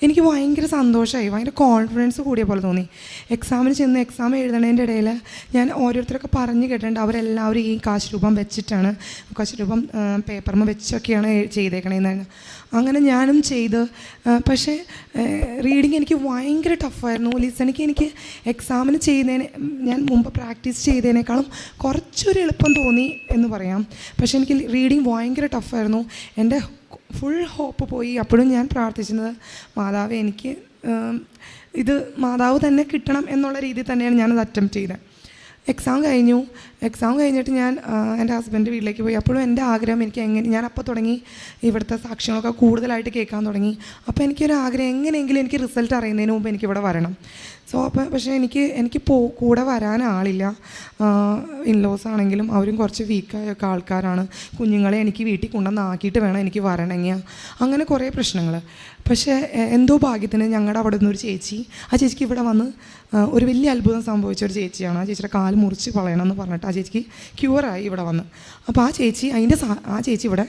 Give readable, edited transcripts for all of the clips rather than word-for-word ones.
എനിക്ക് ഭയങ്കര സന്തോഷമായി, ഭയങ്കര കോൺഫിഡൻസ് കൂടിയ പോലെ തോന്നി. എക്സാമിന് ചെന്ന് എക്സാം എഴുതണതിൻ്റെ ഇടയിൽ ഞാൻ ഓരോരുത്തരൊക്കെ പറഞ്ഞ് കേട്ടിട്ടുണ്ട്, അവരെല്ലാവരും ഈ കാശ് രൂപം വെച്ചിട്ടാണ്, കാശ് രൂപം പേപ്പറിൽ വെച്ചൊക്കെയാണ് ചെയ്തേക്കണേന്ന്. അങ്ങനെ ഞാനും ചെയ്ത്. പക്ഷേ റീഡിങ് എനിക്ക് ഭയങ്കര ടഫായിരുന്നു. ലിസണിങ് എനിക്ക് എക്സാമിന് ചെയ്യുന്നതിന് ഞാൻ മുമ്പ് പ്രാക്ടീസ് ചെയ്തതിനേക്കാളും കുറച്ചൊരു എളുപ്പം തോന്നി എന്ന് പറയാം. പക്ഷേ എനിക്ക് റീഡിങ് ഭയങ്കര ടഫായിരുന്നു. എൻ്റെ ഫുൾ ഹോപ്പ് പോയി. അപ്പോഴും ഞാൻ പ്രാർത്ഥിച്ചിരുന്നത്, മാതാവ് എനിക്ക് ഇത് മാതാവ് തന്നെ കിട്ടണം എന്നുള്ള രീതിയിൽ തന്നെയാണ് ഞാനത് അറ്റംപ്റ്റ് ചെയ്തത്. എക്സാം കഴിഞ്ഞിട്ട് ഞാൻ എൻ്റെ ഹസ്ബൻഡ് വീട്ടിലേക്ക് പോയി. അപ്പോഴും എൻ്റെ ആഗ്രഹം എനിക്ക് ഞാൻ അപ്പോൾ തുടങ്ങി ഇവിടുത്തെ സാക്ഷ്യങ്ങളൊക്കെ കൂടുതലായിട്ട് കേൾക്കാൻ തുടങ്ങി. അപ്പോൾ എനിക്കൊരു ആഗ്രഹം, എങ്ങനെയെങ്കിലും എനിക്ക് റിസൾട്ട് അറിയുന്നതിന് മുമ്പ് എനിക്കിവിടെ വരണം. പക്ഷേ എനിക്ക് കൂടെ വരാൻ ആളില്ല. ഇൻലോസ് ആണെങ്കിലും അവരും കുറച്ച് വീക്കായൊക്കെ ആൾക്കാരാണ്. കുഞ്ഞുങ്ങളെ എനിക്ക് വീട്ടിൽ കൊണ്ടുവന്ന് ആക്കിയിട്ട് വേണം എനിക്ക് വരണമെങ്കിൽ. അങ്ങനെ കുറേ പ്രശ്നങ്ങൾ. പക്ഷേ എന്തോ ഭാഗ്യത്തിന് ഞങ്ങളുടെ അവിടെ നിന്നൊരു ചേച്ചി, ആ ചേച്ചിക്ക് ഇവിടെ വന്ന് ഒരു വലിയ അത്ഭുതം സംഭവിച്ച ഒരു ചേച്ചിയാണ്. ആ ചേച്ചിയുടെ കാല് മുറിച്ച് കളയണമെന്ന് പറഞ്ഞിട്ട് ആ ചേച്ചിക്ക് ക്യൂറായി ഇവിടെ വന്ന്. അപ്പോൾ ആ ചേച്ചി ഇവിടെ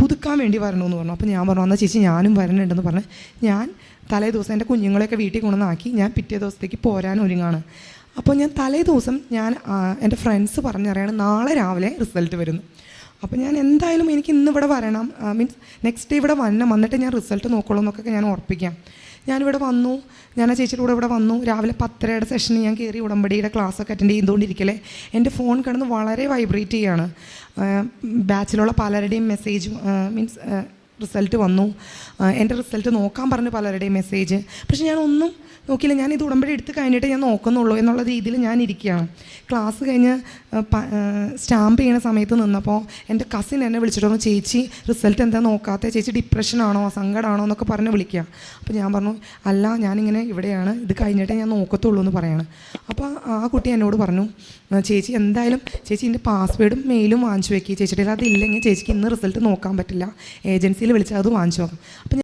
പുതുക്കാൻ വേണ്ടി വരണമെന്ന് പറഞ്ഞു. അപ്പോൾ ഞാൻ പറഞ്ഞു, എന്നാൽ ചേച്ചി ഞാനും വരണുണ്ടെന്ന് പറഞ്ഞ് ഞാൻ തലേ ദിവസം എൻ്റെ കുഞ്ഞുങ്ങളെയൊക്കെ വീട്ടിൽ കൊണ്ടുവന്നാക്കി ഞാൻ പിറ്റേ ദിവസത്തേക്ക് പോരാൻ ഒരുങ്ങാണ്. അപ്പോൾ ഞാൻ തലേ ദിവസം എൻ്റെ ഫ്രണ്ട്സ് പറഞ്ഞറിയാണ് നാളെ രാവിലെ റിസൾട്ട് വരുന്നു. അപ്പോൾ ഞാൻ എന്തായാലും എനിക്ക് ഇന്ന് ഇവിടെ വരണം, മീൻസ് നെക്സ്റ്റ് ഡേ ഇവിടെ വന്നിട്ട് ഞാൻ റിസൾട്ട് നോക്കുള്ളൂ എന്നൊക്കെ ഞാൻ ഉറപ്പിക്കാം. ഞാനിവിടെ വന്നു, ഞാൻ ആ ചേച്ചിയുടെ കൂടെ ഇവിടെ വന്നു. രാവിലെ 10:30 സെഷന് ഞാൻ കയറി ഉടമ്പടിയുടെ ക്ലാസ്സൊക്കെ അറ്റൻഡ് ചെയ്തുകൊണ്ടിരിക്കലേ എൻ്റെ ഫോൺ കിടന്ന് വളരെ വൈബ്രേറ്റ് ചെയ്യുകയാണ്. ബാച്ചിലുള്ള പലരുടെയും മെസ്സേജ്, മീൻസ് റിസൾട്ട് വന്നു, എൻ്റെ റിസൾട്ട് നോക്കാൻ പറഞ്ഞ് പലരുടെയും മെസ്സേജ്. പക്ഷെ ഞാനൊന്നും നോക്കിയില്ല. ഞാൻ ഇത് ഉടമ്പടി എടുത്ത് കഴിഞ്ഞിട്ട് ഞാൻ നോക്കുന്നുള്ളൂ എന്നുള്ള രീതിയിൽ ഞാൻ ഇരിക്കുകയാണ്. ക്ലാസ് കഴിഞ്ഞ് സ്റ്റാമ്പ് ചെയ്യുന്ന സമയത്ത് നിന്നപ്പോൾ എൻ്റെ കസിൻ എന്നെ വിളിച്ചിട്ട് പറഞ്ഞു, ചേച്ചി റിസൾട്ട് എന്താ നോക്കാത്ത, ചേച്ചി ഡിപ്രഷനാണോ സങ്കടമാണോ എന്നൊക്കെ പറഞ്ഞ് വിളിക്കുക. അപ്പോൾ ഞാൻ പറഞ്ഞു, അല്ല ഞാനിങ്ങനെ ഇവിടെയാണ്, ഇത് കഴിഞ്ഞിട്ടേ ഞാൻ നോക്കത്തുള്ളൂ എന്ന് പറയാണ്. അപ്പോൾ ആ കുട്ടി എന്നോട് പറഞ്ഞു, ചേച്ചി എന്തായാലും ചേച്ചി എൻ്റെ പാസ്വേഡും മെയിലും വാങ്ങിച്ചു വെക്കുക, ചേച്ചിയുടെ അതില്ലെങ്കിൽ ചേച്ചിക്ക് ഇന്ന് റിസൾട്ട് നോക്കാൻ പറ്റില്ല, ഏജൻസിയിൽ വിളിച്ചാൽ അത് വാങ്ങിച്ചു നോക്കാം. അപ്പം